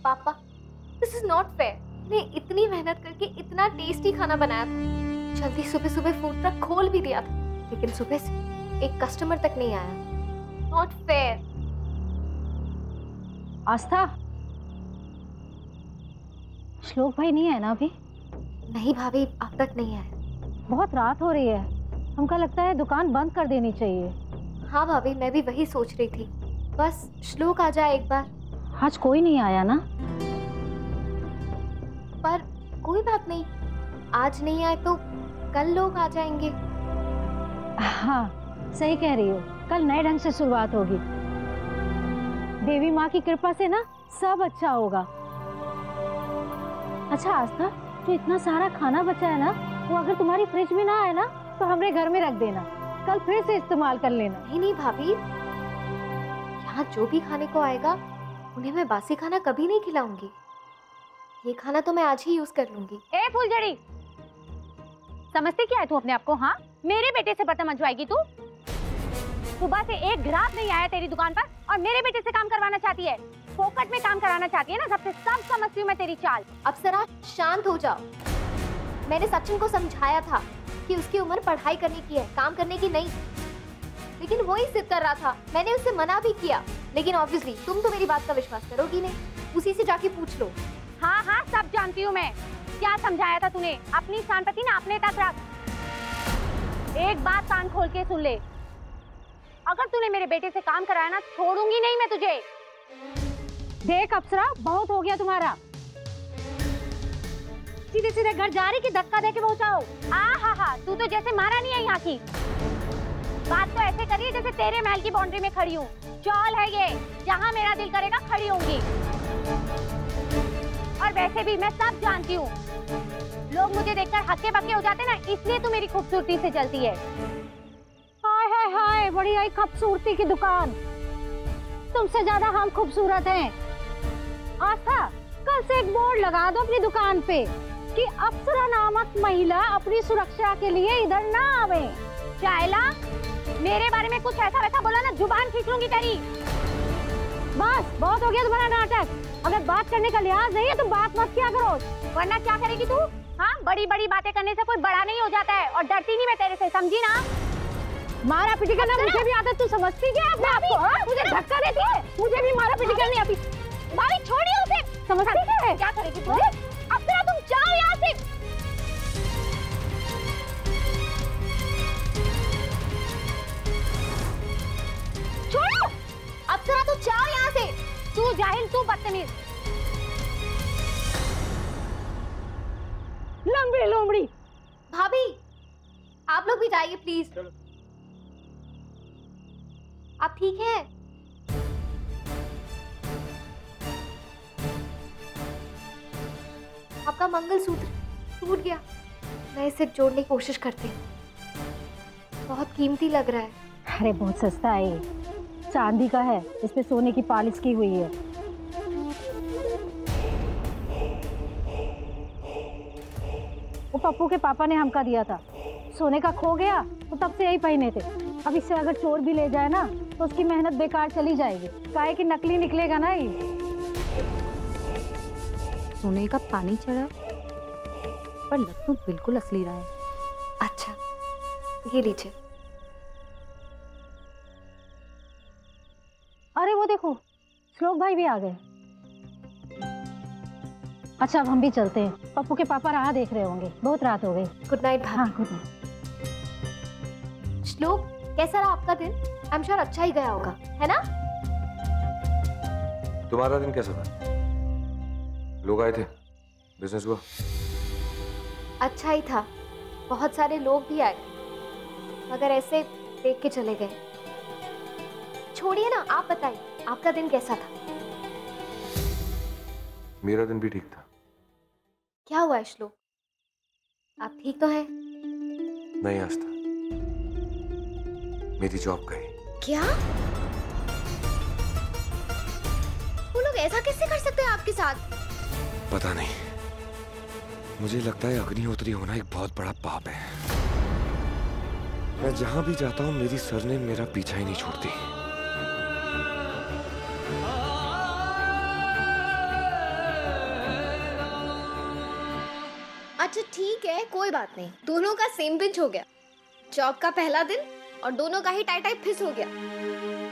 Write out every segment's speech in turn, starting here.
पापा, this is not fair. मैंने इतनी मेहनत करके इतना टेस्टी खाना बनाया था, जल्दी सुबह सुबह फूड ट्रक खोल भी दिया था, लेकिन सुबह से एक कस्टमर तक नहीं आया। Not fair. आस्था, श्लोक भाई नहीं है ना अभी? नहीं भाभी, अब तक नहीं आया। बहुत रात हो रही है, हमको लगता है दुकान बंद कर देनी चाहिए। हाँ भाभी, मैं भी वही सोच रही थी, बस श्लोक आ जाए एक बार। आज कोई नहीं आया ना? पर कोई बात नहीं, आज नहीं आए तो कल लोग आ जाएंगे। हाँ सही कह रही हो, कल नए ढंग से शुरुआत होगी। देवी माँ की कृपा से ना सब अच्छा होगा। अच्छा आस्था, जो इतना सारा खाना बचा है ना, वो अगर तुम्हारी फ्रिज में ना आए ना तो हमारे घर में रख देना, कल फिर से इस्तेमाल कर लेना। नहीं नहीं भाभी, यहाँ जो भी खाने को आएगा उन्हें मैं बासी खाना कभी नहीं खिलाऊंगी। ये खाना तो मैं आज ही यूज कर लूंगी। ए फुलझड़ी, समझती क्या है तू अपने आप को? हाँ, मेरे बेटे से बर्तन मंजवाएगी तू? सुबह से एक ग्राहक नहीं आया तेरी दुकान पर और मेरे बेटे से काम करवाना चाहती है। फोकट में काम कराना चाहती है ना, सबसे सब समझती हूँ मैं तेरी चाल। अप्सरा शांत हो जाओ। मैंने सचिन को समझाया था कि उसकी उम्र पढ़ाई करने की है, काम करने की नहीं, लेकिन वो ही जिद कर रहा था। मैंने उससे मना भी किया, लेकिन ऑब्वियसली तुम तो मेरी बात का विश्वास करोगी नहीं। उसी से जाके पूछ लो। हाँ हाँ सब जानती हूँ मैं, क्या समझाया था तूने? अपनी शांति ना अपने तक रख। एक बात कान खोल के सुन ले, अगर तूने मेरे बेटे से काम कराया ना, छोड़ूंगी नहीं मैं तुझे। देख अप्सरा, बहुत हो गया तुम्हारा। सीधे सीधे घर जा रही कि धक्का देके पहुंचाओ? हा, तू तो जैसे महारानी है यहाँ की। बात तो ऐसे करिए जैसे तेरे महल की बाउंड्री में खड़ी हूँ। चौल है ये, जहाँ मेरा दिल करेगा खड़ी होंगी। और वैसे भी मैं सब जानती हूँ, लोग मुझे देखकर हक्के बक्के हो जाते ना, इसलिए तू मेरी खूबसूरती से चलती है। हाय हाय हाय, बड़ी आई खूबसूरती की दुकान। तुमसे ज्यादा हम खूबसूरत हैं। आस्था, कल से एक बोर्ड लगा दो अपनी दुकान पे कि अप्सरा नामक महिला अपनी सुरक्षा के लिए इधर ना आवे। चाइला, मेरे बारे में कुछ ऐसा वैसा बोला ना, जुबान खींच लूंगी तेरी। बस बहुत हो गया तुम्हारा नाटक। अगर बात करने का लिहाज नहीं है तो बात मत किया करो, वरना क्या करेगी तू? हाँ, बड़ी बड़ी बातें करने से कोई बड़ा नहीं हो जाता है, और डरती नहीं मैं तेरे से, समझी ना? मारा पीटी करना मुझे भी आदत, तू समझती क्या अपने आप को? मुझे धक्का देती है, मुझे भी मारा पीटी करनी आती। भाभी छोड़िए उसे। समझती क्या है? क्या करेगी तू? अप्सरा तुम जाओ यहाँ से। छोड़ो अप्सरा, तो जाओ यहाँ से। तू जाहिल, तू बदतमीज। लंबी लोमड़ी। भाभी, आप लोग भी जाइए प्लीज। आप ठीक हैं? आपका मंगलसूत्र टूट गया, मैं इसे जोड़ने की कोशिश करती हूँ। बहुत कीमती लग रहा है। अरे बहुत सस्ता है ये, चांदी का है, इस पे सोने की पॉलिश की हुई है। वो पप्पू के पापा ने हमका दिया था, सोने का खो गया तो तब से यही पहने थे। अब इससे अगर चोर भी ले जाए ना तो उसकी मेहनत बेकार चली जाएगी, काहे कि नकली निकलेगा ना ये। सोने का पानी चढ़ा पर लग तो बिल्कुल असली रहा है। अच्छा, ये लीजिए। अरे वो देखो, श्लोक भाई भी आ गए। अच्छा अब हम भी चलते हैं, पप्पू के पापा राह देख रहे होंगे, बहुत रात हो गई। गुड नाइट भाभी। हाँ गुड नाइट। श्लोक, कैसा रहा आपका दिन? आई एम श्योर अच्छा ही गया होगा, है ना? तुम्हारा दिन कैसा था? लोग आए थे, बिजनेस हुआ? अच्छा ही था, बहुत सारे लोग भी आए, मगर ऐसे देख के चले गए। छोड़िए ना, आप बताइए आपका दिन कैसा था? मेरा दिन भी ठीक था। क्या हुआ है श्लोक, आप ठीक तो हैं? नहीं आस्था, मेरी जॉब गई। क्या? वो लोग ऐसा कैसे कर सकते हैं आपके साथ? पता नहीं, मुझे लगता है अग्निहोत्री होना एक बहुत बड़ा पाप है। मैं जहां भी जाता हूं मेरी सरनेम मेरा पीछा ही नहीं छोड़ती। अच्छा ठीक है, कोई बात नहीं, दोनों का सेम पिंच हो गया। जॉब का पहला दिन और दोनों का ही टाई टाई फिस हो गया।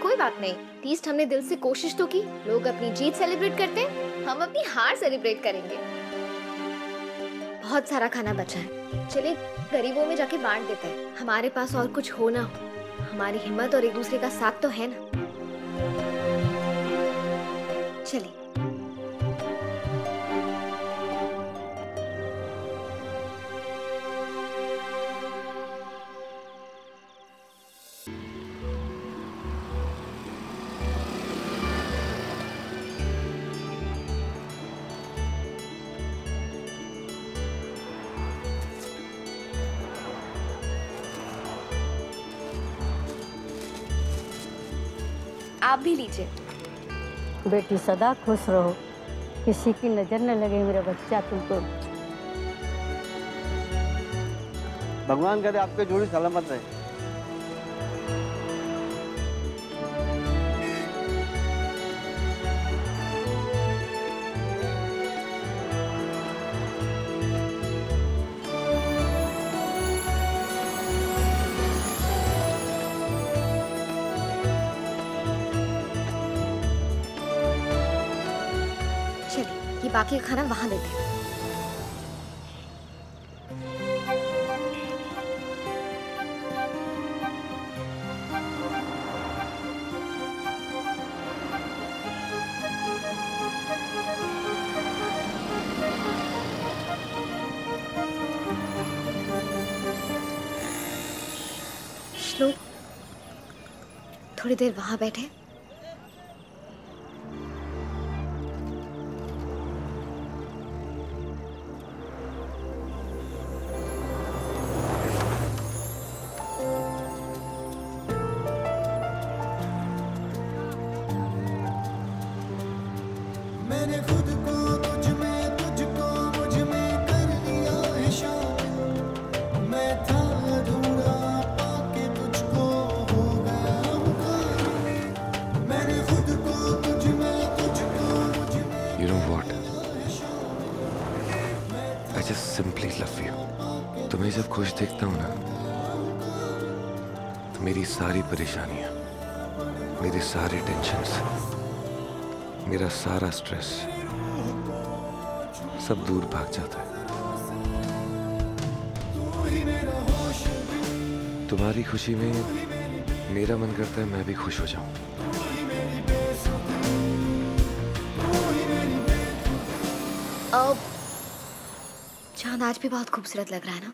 कोई बात नहीं, एटलीस्ट हमने दिल से कोशिश तो की। लोग अपनी जीत सेलिब्रेट करते, हम अपनी हार सेलिब्रेट करेंगे। बहुत सारा खाना बचा है, चलिए गरीबों में जाके बांट देते हैं। हमारे पास और कुछ हो ना हो, हमारी हिम्मत और एक दूसरे का साथ तो है ना। चलिए। आप भी लीजिए। बेटी सदा खुश रहो, किसी की नजर न लगे मेरा बच्चा तुमको। भगवान करे आपके जोड़ी सलामत रहे। ये बाकी का खाना वहां देते हैं। श्लोक, थोड़ी देर वहां बैठे। मैंने खुद को तुझ में, तुझको मुझ में कर लिया है शामिल। मैं था अधूरा पाके तुझको हो गया हूँ कामिल। मैंने खुद को तुझ में, तुझको मुझ में। You know what? I just simply love you. तुम्हें जब खुश देखता हूँ ना, तो मेरी सारी परेशानियां, मेरे सारे टेंशन्स, मेरा सारा स्ट्रेस सब दूर भाग जाता है। तुम्हारी खुशी में मेरा मन करता है मैं भी खुश हो जाऊं। अब चांद आज भी बहुत खूबसूरत लग रहा है ना।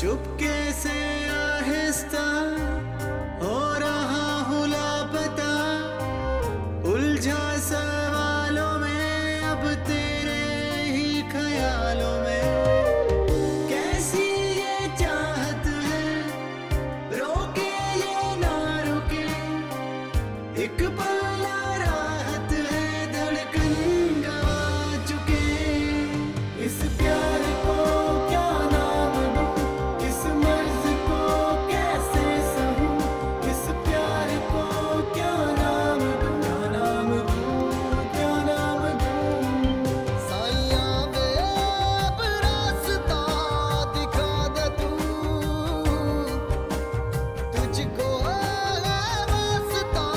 चुपके से आहिस्ता हो रहा हूँ लापता, उलझा सवालों में अब तेरे ही ख्यालों में। कैसी ये चाहत है, रोके ये ना रुके, एक पल राहत है, धड़कन गवा चुके। इस प्यार को क्या नाम दूं, किस मर्ज को कैसे सहूं, इस प्यार को क्या नाम दूं, क्या नाम दूं, क्या नाम दूं। साइयां वे अब रास्ता दिखा दे तू, तुझको वास्ता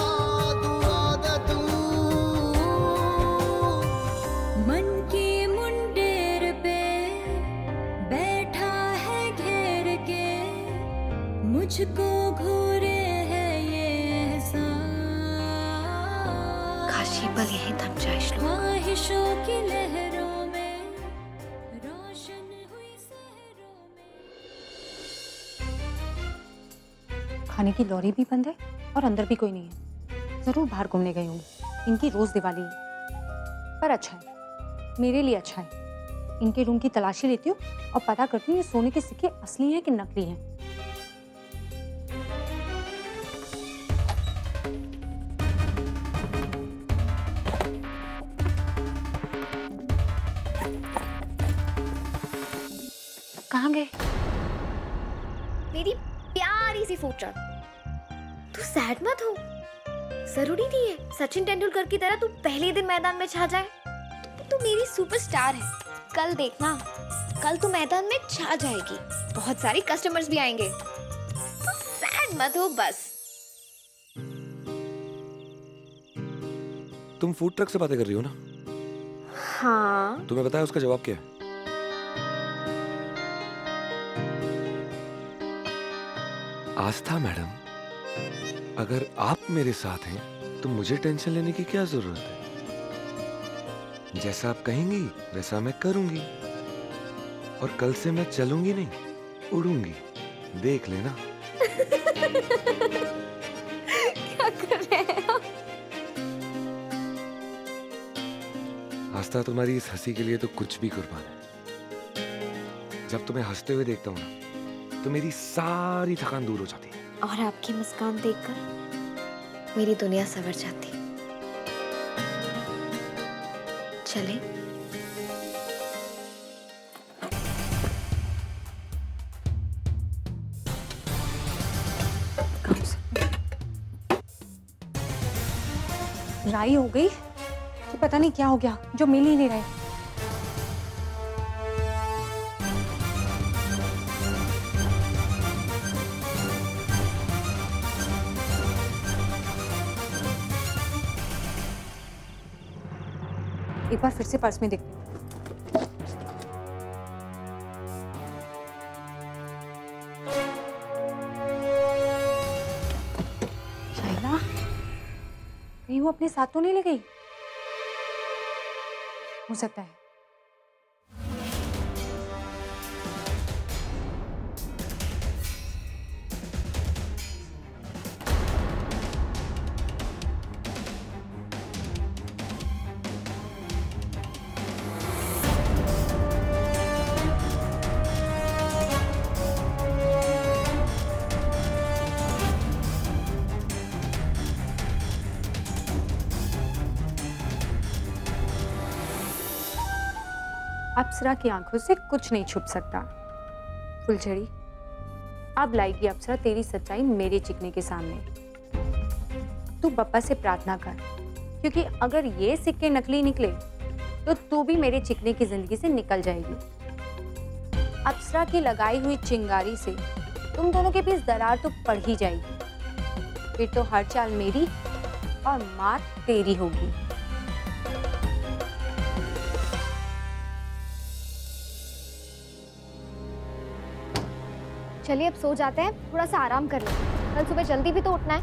दुआ दे तू। मन की मुंडेर पे बैठा है घेर के, मुझको घूरे है ये एहसास। काश ये पल यहीं थम जाए श्लोक। ख्वाहिशों की लहरों में रोशन हुई सहरों में। खाने की लॉरी भी बंद है और अंदर भी कोई नहीं है। जरूर बाहर घूमने गई होंगी। इनकी रोज दिवाली है, पर अच्छा है, मेरे लिए अच्छा है। इनके रूम की तलाशी लेती हूँ और पता करती हूँ ये सोने के सिक्के असली हैं कि नकली हैं। कहाँ गए? मेरी प्यारी सी फूड ट्रक, तू सैड मत हो। जरूरी नहीं है सचिन तेंदुलकर की तरह तू पहले दिन मैदान में छा जाए। तू मेरी सुपरस्टार है, कल देखना, कल तू मैदान में छा जाएगी, बहुत सारे कस्टमर्स भी आएंगे। तू सैड मत हो बस। तुम फूड ट्रक से बातें कर रही हो ना? हाँ। तुम्हें पता है उसका जवाब क्या है? आस्था मैडम, अगर आप मेरे साथ हैं तो मुझे टेंशन लेने की क्या जरूरत है? जैसा आप कहेंगी वैसा मैं करूंगी, और कल से मैं चलूंगी नहीं, उड़ूंगी, देख लेना। क्या कर रहे हैं आप? आस्था, तुम्हारी इस हंसी के लिए तो कुछ भी कुर्बान है। जब तुम्हें हंसते हुए देखता हूँ ना, तो मेरी सारी थकान दूर हो जाती है। और आपकी मुस्कान देखकर मेरी दुनिया संवर जाती। चले? राई हो गई कि पता नहीं क्या हो गया, जो मिल ही नहीं रहे। एक बार फिर से पर्स में देखती हूँ। शाइला, कहीं वो अपने साथ तो नहीं ले गई? हो सकता है। अप्सरा की आंखों से कुछ नहीं छुप सकता। फुलझड़ी, अब लाएगी अप्सरा तेरी सच्चाई मेरे चिकने के सामने। तू बप्पा से प्रार्थना कर, क्योंकि अगर ये सिक्के नकली निकले तो तू भी मेरे चिकने की जिंदगी से निकल जाएगी। अप्सरा की लगाई हुई चिंगारी से तुम दोनों के बीच दरार तो पड़ ही जाएगी। फिर तो हर चाल मेरी और मार तेरी होगी। चलिए अब सो जाते हैं, थोड़ा सा आराम कर लें, कल सुबह जल्दी भी तो उठना है।